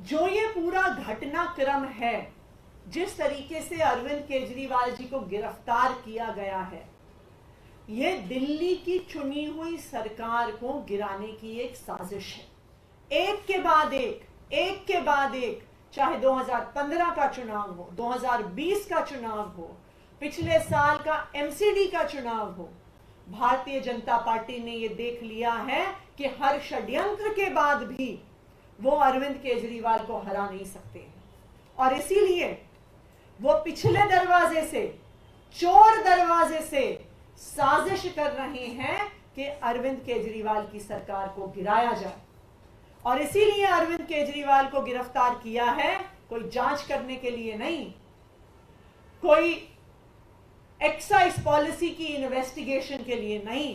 जो ये पूरा घटनाक्रम है, जिस तरीके से अरविंद केजरीवाल जी को गिरफ्तार किया गया है, ये दिल्ली की चुनी हुई सरकार को गिराने की एक साजिश है। एक के बाद एक, चाहे 2015 का चुनाव हो, 2020 का चुनाव हो, पिछले साल का एमसीडी का चुनाव हो, भारतीय जनता पार्टी ने यह देख लिया है कि हर षड्यंत्र के बाद भी वो अरविंद केजरीवाल को हरा नहीं सकते हैं। और इसीलिए वो पिछले दरवाजे से, चोर दरवाजे से साजिश कर रहे हैं कि अरविंद केजरीवाल की सरकार को गिराया जाए। और इसीलिए अरविंद केजरीवाल को गिरफ्तार किया है, कोई जांच करने के लिए नहीं, कोई एक्साइज पॉलिसी की इन्वेस्टिगेशन के लिए नहीं,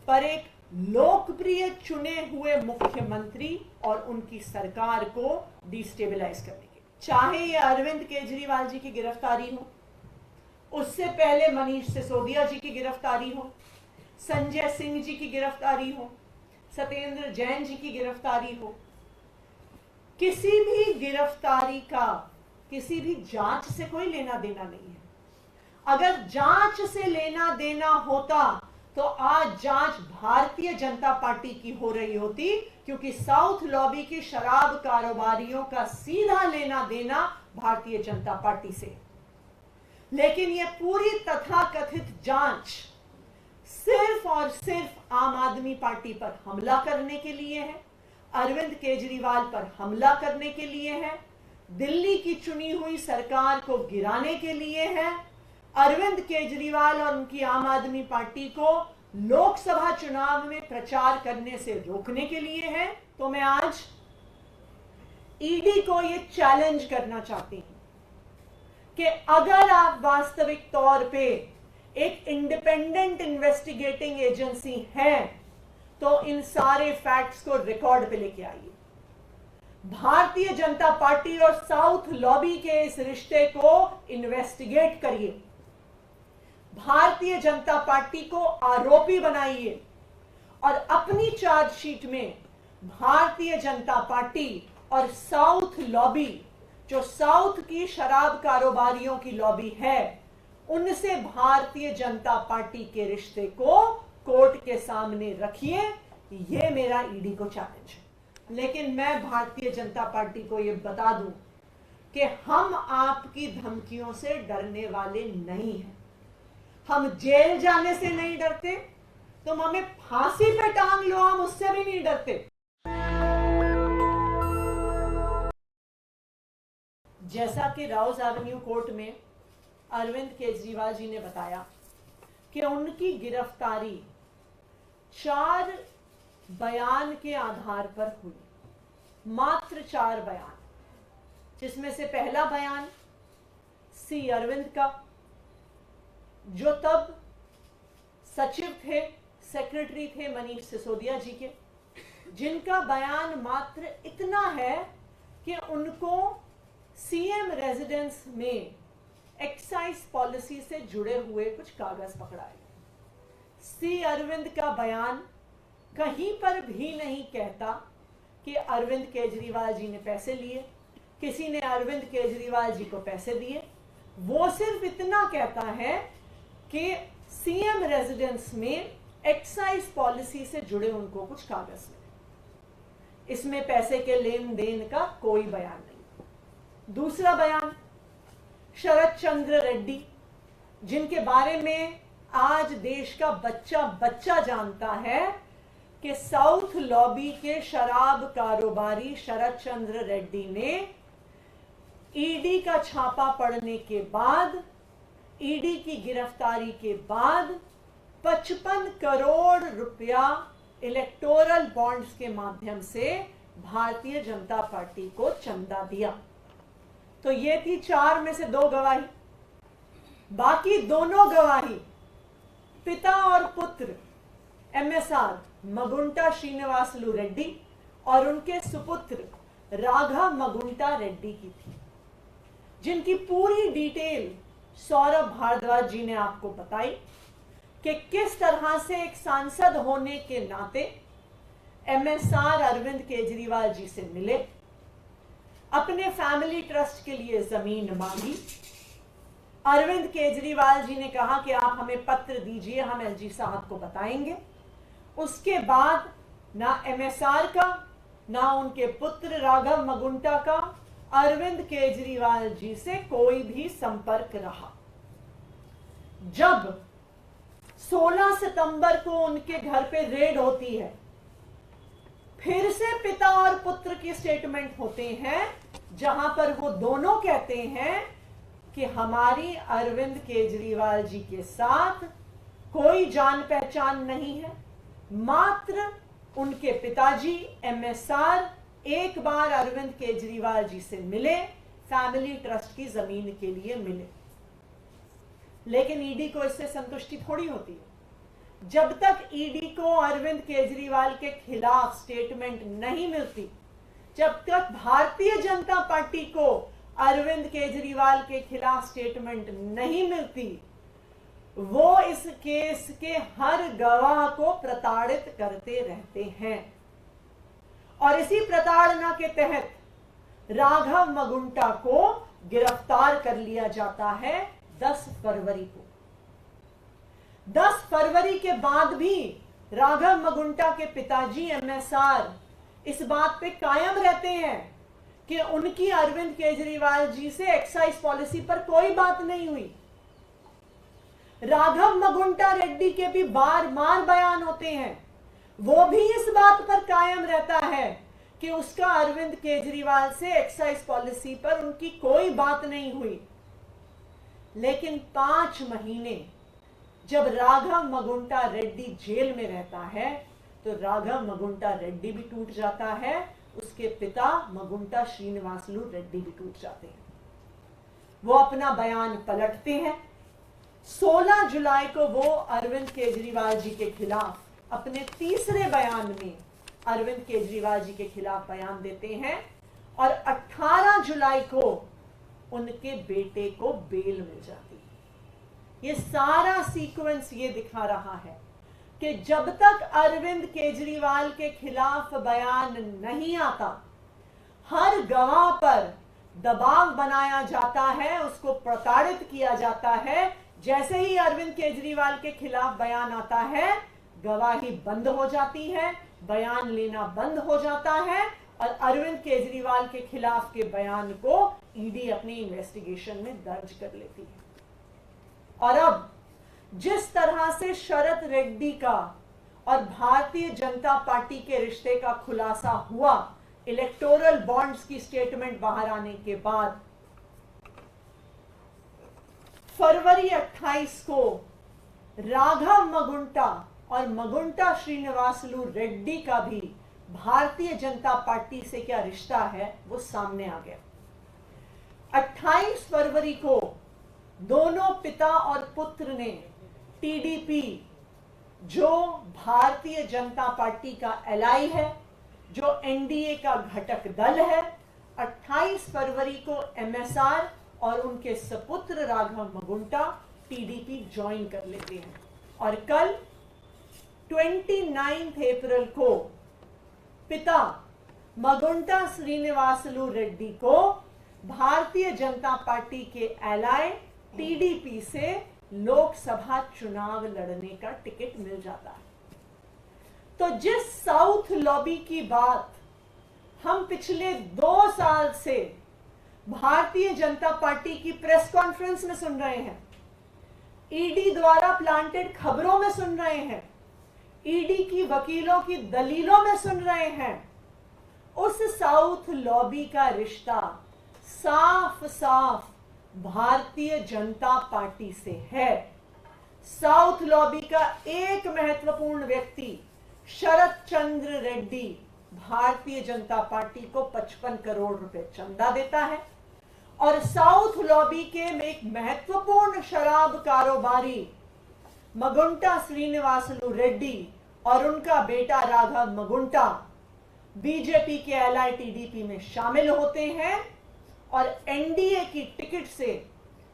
पर एक लोकप्रिय चुने हुए मुख्यमंत्री और उनकी सरकार को डिस्टेबलाइज करने के। चाहे ये अरविंद केजरीवाल जी की गिरफ्तारी हो, उससे पहले मनीष सिसोदिया जी की गिरफ्तारी हो, संजय सिंह जी की गिरफ्तारी हो, सत्येंद्र जैन जी की गिरफ्तारी हो, किसी भी गिरफ्तारी का किसी भी जांच से कोई लेना देना नहीं है। अगर जांच से लेना देना होता तो आज जांच भारतीय जनता पार्टी की हो रही होती, क्योंकि साउथ लॉबी की शराब कारोबारियों का सीधा लेना देना भारतीय जनता पार्टी से। लेकिन यह पूरी तथाकथित जांच सिर्फ और सिर्फ आम आदमी पार्टी पर हमला करने के लिए है, अरविंद केजरीवाल पर हमला करने के लिए है, दिल्ली की चुनी हुई सरकार को गिराने के लिए है, अरविंद केजरीवाल और उनकी आम आदमी पार्टी को लोकसभा चुनाव में प्रचार करने से रोकने के लिए है। तो मैं आज ईडी को यह चैलेंज करना चाहती हूं कि अगर आप वास्तविक तौर पे एक इंडिपेंडेंट इन्वेस्टिगेटिंग एजेंसी है तो इन सारे फैक्ट्स को रिकॉर्ड पे लेके आइए। भारतीय जनता पार्टी और साउथ लॉबी के इस रिश्ते को इन्वेस्टिगेट करिए, भारतीय जनता पार्टी को आरोपी बनाइए और अपनी चार्जशीट में भारतीय जनता पार्टी और साउथ लॉबी, जो साउथ की शराब कारोबारियों की लॉबी है, उनसे भारतीय जनता पार्टी के रिश्ते को कोर्ट के सामने रखिए। यह मेरा ईडी को चैलेंज है। लेकिन मैं भारतीय जनता पार्टी को यह बता दूं कि हम आपकी धमकियों से डरने वाले नहीं हैं। हम जेल जाने से नहीं डरते, तुम हमें फांसी पे टांग लो, हम उससे भी नहीं डरते। जैसा कि राउज एवेन्यू कोर्ट में अरविंद केजरीवाल जी ने बताया कि उनकी गिरफ्तारी 4 बयान के आधार पर हुई, मात्र 4 बयान, जिसमें से पहला बयान सी अरविंद का, जो तब सचिव थे, सेक्रेटरी थे मनीष सिसोदिया जी के, जिनका बयान मात्र इतना है कि उनको सीएम रेजिडेंस में एक्साइज पॉलिसी से जुड़े हुए कुछ कागज पकड़ाए। सी अरविंद का बयान कहीं पर भी नहीं कहता कि अरविंद केजरीवाल जी ने पैसे लिए, किसी ने अरविंद केजरीवाल जी को पैसे दिए। वो सिर्फ इतना कहता है कि सीएम रेजिडेंस में एक्साइज पॉलिसी से जुड़े उनको कुछ कागज मिले। इसमें पैसे के लेन देन का कोई बयान नहीं। दूसरा बयान शरद चंद्र रेड्डी, जिनके बारे में आज देश का बच्चा बच्चा जानता है कि साउथ लॉबी के शराब कारोबारी शरद चंद्र रेड्डी ने ईडी का छापा पड़ने के बाद, ईडी की गिरफ्तारी के बाद 55 करोड़ रुपया इलेक्टोरल बॉन्ड्स के माध्यम से भारतीय जनता पार्टी को चंदा दिया। तो ये थी 4 में से 2 गवाही। बाकी दोनों गवाही पिता और पुत्र एमएसआर मगुंटा श्रीनिवासलू रेड्डी और उनके सुपुत्र राघव मगुंटा रेड्डी की थी, जिनकी पूरी डिटेल सौरभ भारद्वाज जी ने आपको बताई कि किस तरह से एक सांसद होने के नाते एमएसआर अरविंद केजरीवाल जी से मिले, अपने फैमिली ट्रस्ट के लिए जमीन मांगी। अरविंद केजरीवाल जी ने कहा कि आप हमें पत्र दीजिए, हम एलजी साहब को बताएंगे। उसके बाद ना एमएसआर का, ना उनके पुत्र राघव मगुंटा का अरविंद केजरीवाल जी से कोई भी संपर्क रहा। जब 16 सितंबर को उनके घर पे रेड होती है, फिर से पिता और पुत्र की स्टेटमेंट होते हैं, जहां पर वो दोनों कहते हैं कि हमारी अरविंद केजरीवाल जी के साथ कोई जान पहचान नहीं है। मात्र उनके पिताजी एमएसआर एक बार अरविंद केजरीवाल जी से मिले, फैमिली ट्रस्ट की जमीन के लिए मिले। लेकिन ईडी को इससे संतुष्टि थोड़ी होती है। जब तक ईडी को अरविंद केजरीवाल के खिलाफ स्टेटमेंट नहीं मिलती, जब तक भारतीय जनता पार्टी को अरविंद केजरीवाल के खिलाफ स्टेटमेंट नहीं मिलती, वो इस केस के हर गवाह को प्रताड़ित करते रहते हैं। और इसी प्रताड़ना के तहत राघव मगुंटा को गिरफ्तार कर लिया जाता है 10 फरवरी को। 10 फरवरी के बाद भी राघव मगुंटा के पिताजी एमएसआर इस बात पे कायम रहते हैं कि उनकी अरविंद केजरीवाल जी से एक्साइज पॉलिसी पर कोई बात नहीं हुई। राघव मगुंटा रेड्डी के भी बार बार बयान होते हैं, वो भी इस बात पर कायम रहता है कि उसका अरविंद केजरीवाल से एक्साइज पॉलिसी पर उनकी कोई बात नहीं हुई। लेकिन 5 महीने जब राघव मगुंटा रेड्डी जेल में रहता है, तो राघव मगुंटा रेड्डी भी टूट जाता है, उसके पिता मगुंटा श्रीनिवासलू रेड्डी भी टूट जाते हैं। वो अपना बयान पलटते हैं। 16 जुलाई को वो अरविंद केजरीवाल जी के खिलाफ अपने तीसरे बयान में अरविंद केजरीवाल जी के खिलाफ बयान देते हैं और 18 जुलाई को उनके बेटे को बेल मिल जाती है। ये सारा सीक्वेंस ये दिखा रहा है कि जब तक अरविंद केजरीवाल के खिलाफ बयान नहीं आता, हर गवाह पर दबाव बनाया जाता है, उसको प्रताड़ित किया जाता है। जैसे ही अरविंद केजरीवाल के खिलाफ बयान आता है, गवाही बंद हो जाती है, बयान लेना बंद हो जाता है और अरविंद केजरीवाल के खिलाफ के बयान को ईडी अपनी इन्वेस्टिगेशन में दर्ज कर लेती है। और अब जिस तरह से शरद रेड्डी का और भारतीय जनता पार्टी के रिश्ते का खुलासा हुआ इलेक्टोरल बॉन्ड्स की स्टेटमेंट बाहर आने के बाद, फरवरी 28 को राघव मगुंटा और मगुंटा श्रीनिवासलू रेड्डी का भी भारतीय जनता पार्टी से क्या रिश्ता है वो सामने आ गया। 28 फरवरी को दोनों पिता और पुत्र ने टीडीपी, जो भारतीय जनता पार्टी का एलाई है, जो एनडीए का घटक दल है, 28 फरवरी को एमएसआर और उनके सपुत्र राघव मगुंटा टीडीपी ज्वाइन कर लेते हैं। और कल 29 अप्रैल को पिता मगुंटा श्रीनिवासलू रेड्डी को भारतीय जनता पार्टी के एलाय टीडीपी से लोकसभा चुनाव लड़ने का टिकट मिल जाता है। तो जिस साउथ लॉबी की बात हम पिछले 2 साल से भारतीय जनता पार्टी की प्रेस कॉन्फ्रेंस में सुन रहे हैं, ईडी द्वारा प्लांटेड खबरों में सुन रहे हैं, ईडी की वकीलों की दलीलों में सुन रहे हैं, उस साउथ लॉबी का रिश्ता साफ साफ भारतीय जनता पार्टी से है। साउथ लॉबी का एक महत्वपूर्ण व्यक्ति शरद चंद्र रेड्डी भारतीय जनता पार्टी को 55 करोड़ रुपए चंदा देता है और साउथ लॉबी के एक महत्वपूर्ण शराब कारोबारी मगुंटा श्रीनिवासलू रेड्डी और उनका बेटा राघव मगुंटा बीजेपी के एलाय टीडीपी में शामिल होते हैं और एनडीए की टिकट से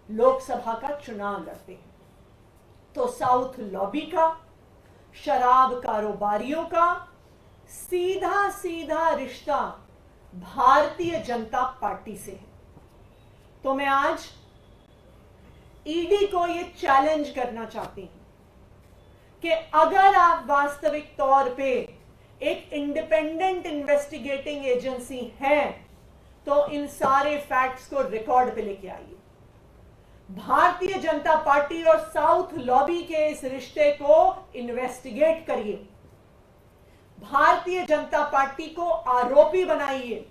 लोकसभा का चुनाव लड़ते हैं। तो साउथ लॉबी का, शराब कारोबारियों का सीधा सीधा रिश्ता भारतीय जनता पार्टी से है। तो मैं आज ईडी को यह चैलेंज करना चाहती हूं कि अगर आप वास्तविक तौर पे एक इंडिपेंडेंट इन्वेस्टिगेटिंग एजेंसी है तो इन सारे फैक्ट्स को रिकॉर्ड पे लेके आइए। भारतीय जनता पार्टी और साउथ लॉबी के इस रिश्ते को इन्वेस्टिगेट करिए। भारतीय जनता पार्टी को आरोपी बनाइए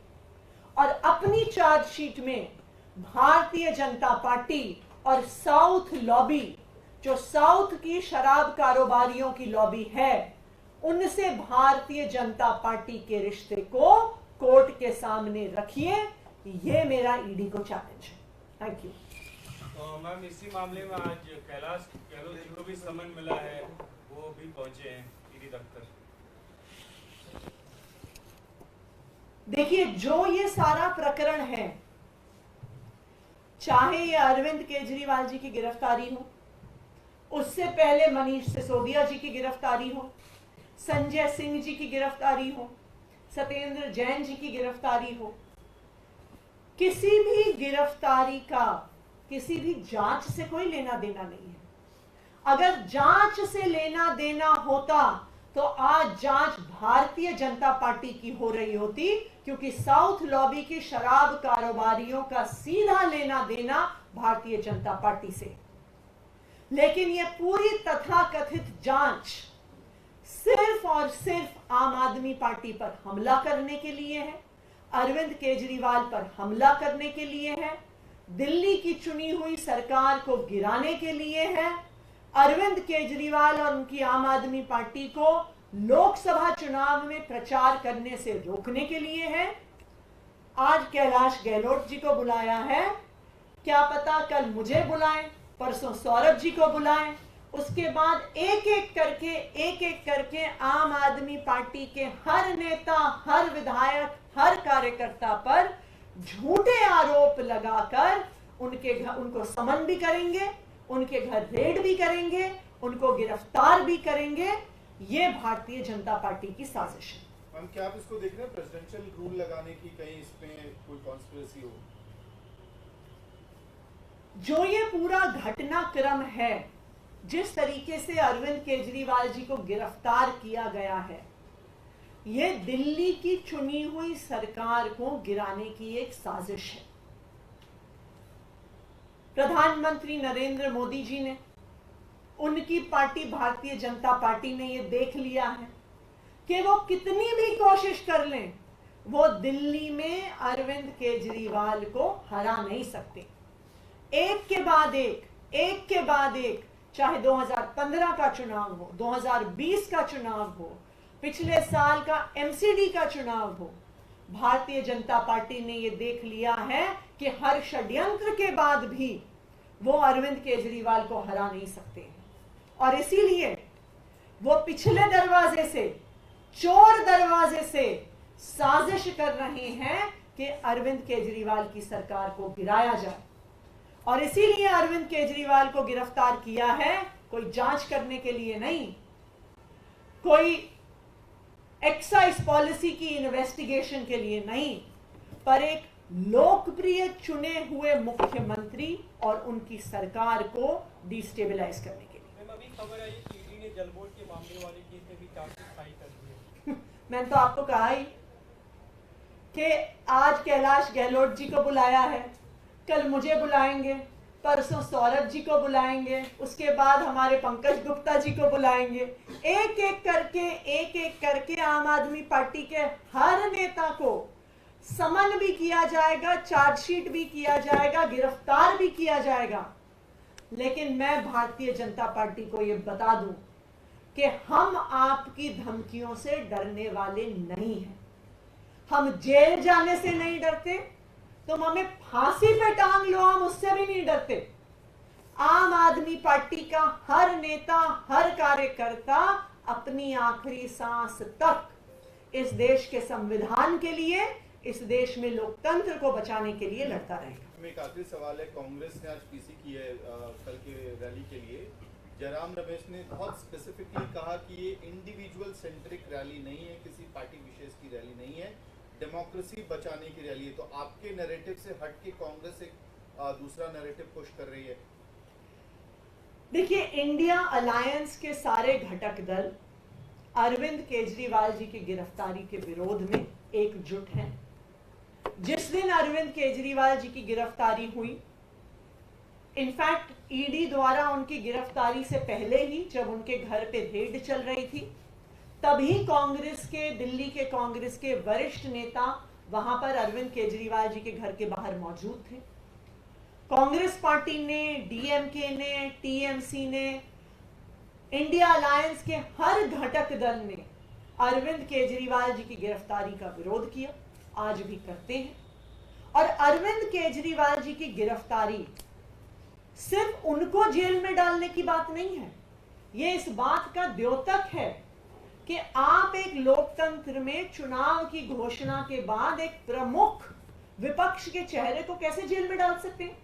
और अपनी चार्जशीट में भारतीय जनता पार्टी और साउथ लॉबी, जो साउथ की शराब कारोबारियों की लॉबी है, उनसे भारतीय जनता पार्टी के रिश्ते को कोर्ट के सामने रखिए। यह मेरा ईडी को चैलेंज है। Thank you. तो मैम इसी मामले में आज कैलाश गहलोत जी को भी समन मिला है, वो भी पहुंचे हैं ईडी दफ्तर। देखिए, जो ये सारा प्रकरण है, चाहे ये अरविंद केजरीवाल जी की गिरफ्तारी हो, उससे पहले मनीष सिसोदिया जी की गिरफ्तारी हो, संजय सिंह जी की गिरफ्तारी हो, सत्येंद्र जैन जी की गिरफ्तारी हो, किसी भी गिरफ्तारी का किसी भी जांच से कोई लेना देना नहीं है। अगर जांच से लेना देना होता तो आज जांच भारतीय जनता पार्टी की हो रही होती, क्योंकि साउथ लॉबी की शराब कारोबारियों का सीधा लेना देना भारतीय जनता पार्टी से। लेकिन यह पूरी तथाकथित जांच सिर्फ और सिर्फ आम आदमी पार्टी पर हमला करने के लिए है, अरविंद केजरीवाल पर हमला करने के लिए है, दिल्ली की चुनी हुई सरकार को गिराने के लिए है, अरविंद केजरीवाल और उनकी आम आदमी पार्टी को लोकसभा चुनाव में प्रचार करने से रोकने के लिए है। आज कैलाश गहलोत जी को बुलाया है, क्या पता कल मुझे बुलाएं, परसों सौरभ जी को बुलाएं, उसके बाद एक एक करके आम आदमी पार्टी के हर नेता, हर विधायक, हर कार्यकर्ता पर झूठे आरोप लगाकर उनको समन भी करेंगे, उनके घर रेड भी करेंगे, उनको गिरफ्तार भी करेंगे। ये भारतीय जनता पार्टी की साजिश है। मैम, क्या आप इसको देख रहे हैं प्रेसिडेंशियल रूल लगाने की कहीं इसमें कोई कॉन्स्पिरेसी हो? जो ये पूरा घटनाक्रम है, जिस तरीके से अरविंद केजरीवाल जी को गिरफ्तार किया गया है, ये दिल्ली की चुनी हुई सरकार को गिराने की एक साजिश है। प्रधानमंत्री नरेंद्र मोदी जी ने, उनकी पार्टी भारतीय जनता पार्टी ने यह देख लिया है कि वो कितनी भी कोशिश कर लें, वो दिल्ली में अरविंद केजरीवाल को हरा नहीं सकते। एक के बाद एक, चाहे 2015 का चुनाव हो, 2020 का चुनाव हो, पिछले साल का एमसीडी का चुनाव हो, भारतीय जनता पार्टी ने यह देख लिया है कि हर षड्यंत्र के बाद भी वो अरविंद केजरीवाल को हरा नहीं सकते हैं। और इसीलिए वो पिछले दरवाजे से, चोर दरवाजे से साजिश कर रहे हैं कि अरविंद केजरीवाल की सरकार को गिराया जाए। और इसीलिए अरविंद केजरीवाल को गिरफ्तार किया है, कोई जांच करने के लिए नहीं, कोई एक्साइज पॉलिसी की इन्वेस्टिगेशन के लिए नहीं, पर एक लोकप्रिय चुने हुए मुख्यमंत्री और उनकी सरकार को डिस्टेबलाइज करने के लिए। मैम, अभी खबर आई कि ईडी ने जल बोर्ड के मामले वाले केस में भी चार्जशीट फाइल कर दी है। मैंने तो आपको कहा ही कि आज कैलाश गहलोत जी को बुलाया है, कल मुझे बुलाएंगे, परसों सौरभ जी को बुलाएंगे, उसके बाद हमारे पंकज गुप्ता जी को बुलाएंगे। एक एक करके आम आदमी पार्टी के हर नेता को समन भी किया जाएगा, चार्जशीट भी किया जाएगा, गिरफ्तार भी किया जाएगा। लेकिन मैं भारतीय जनता पार्टी को यह बता दूं कि हम आपकी धमकियों से डरने वाले नहीं हैं। हम जेल जाने से नहीं डरते, तुम हमें फांसी पे टांग लो, हम उससे भी नहीं डरते। आम आदमी पार्टी का हर नेता, हर कार्यकर्ता अपनी आखिरी सांस तक इस देश के संविधान के लिए, इस देश में लोकतंत्र को बचाने के लिए लड़ता रहेगा। एक आखिरी सवाल है, कांग्रेस ने आज पीसी की है कल के रैली के लिए। जयराम रमेश ने बहुत स्पेसिफिकली कहा कि ये इंडिविजुअल सेंट्रिक रैली नहीं है, किसी पार्टी विशेष की रैली नहीं है, डेमोक्रेसी बचाने की रैली है, तो आपके नैरेटिव से हट के कांग्रेस एक दूसरा नैरेटिव पुश कर रही है। देखिए, इंडिया अलायंस के सारे घटक दल अरविंद केजरीवाल जी की गिरफ्तारी के विरोध में एकजुट हैं। जिस दिन अरविंद केजरीवाल जी की गिरफ्तारी हुई, इनफैक्ट ईडी द्वारा उनकी गिरफ्तारी से पहले ही जब उनके घर पे रेड चल रही थी, तभी कांग्रेस के, दिल्ली के कांग्रेस के वरिष्ठ नेता वहां पर अरविंद केजरीवाल जी के घर के बाहर मौजूद थे। कांग्रेस पार्टी ने, डीएमके ने, टीएमसी ने, इंडिया अलायंस के हर घटक दल ने अरविंद केजरीवाल जी की गिरफ्तारी का विरोध किया, आज भी करते हैं। और अरविंद केजरीवाल जी की गिरफ्तारी सिर्फ उनको जेल में डालने की बात नहीं है, यह इस बात का द्योतक है कि आप एक लोकतंत्र में चुनाव की घोषणा के बाद एक प्रमुख विपक्ष के चेहरे को कैसे जेल में डाल सकते हैं?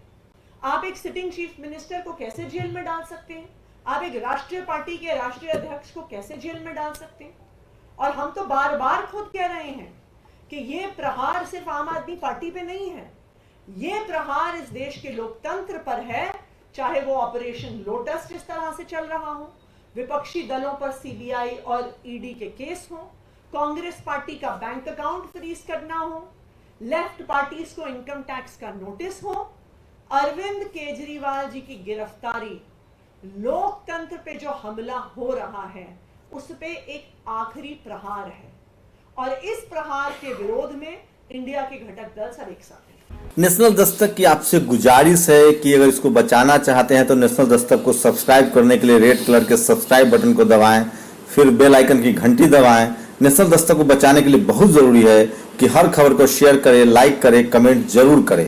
आप एक सिटिंग चीफ मिनिस्टर को कैसे जेल में डाल सकते हैं? आप एक राष्ट्रीय पार्टी के राष्ट्रीय अध्यक्ष को कैसे जेल में डाल सकते हैं? और हम तो बार बार खुद कह रहे हैं कि यह प्रहार सिर्फ आम आदमी पार्टी पे नहीं है, यह प्रहार इस देश के लोकतंत्र पर है। चाहे वो ऑपरेशन लोटस जिस तरह से चल रहा हो, विपक्षी दलों पर सीबीआई और ईडी के केस हो, कांग्रेस पार्टी का बैंक अकाउंट फ्रीज करना हो, लेफ्ट पार्टीज को इनकम टैक्स का नोटिस हो, अरविंद केजरीवाल जी की गिरफ्तारी लोकतंत्र पे जो हमला हो रहा है उस पे एक आखिरी प्रहार है। और इस प्रहार के विरोध में इंडिया के घटक दल सब एक साथ हैं। नेशनल दस्तक की आपसे गुजारिश है कि अगर इसको बचाना चाहते हैं तो नेशनल दस्तक को सब्सक्राइब करने के लिए रेड कलर के सब्सक्राइब बटन को दबाएं, फिर बेल आइकन की घंटी दबाएं। नेशनल दस्तक को बचाने के लिए बहुत जरूरी है कि हर खबर को शेयर करें, लाइक करें, कमेंट जरूर करें।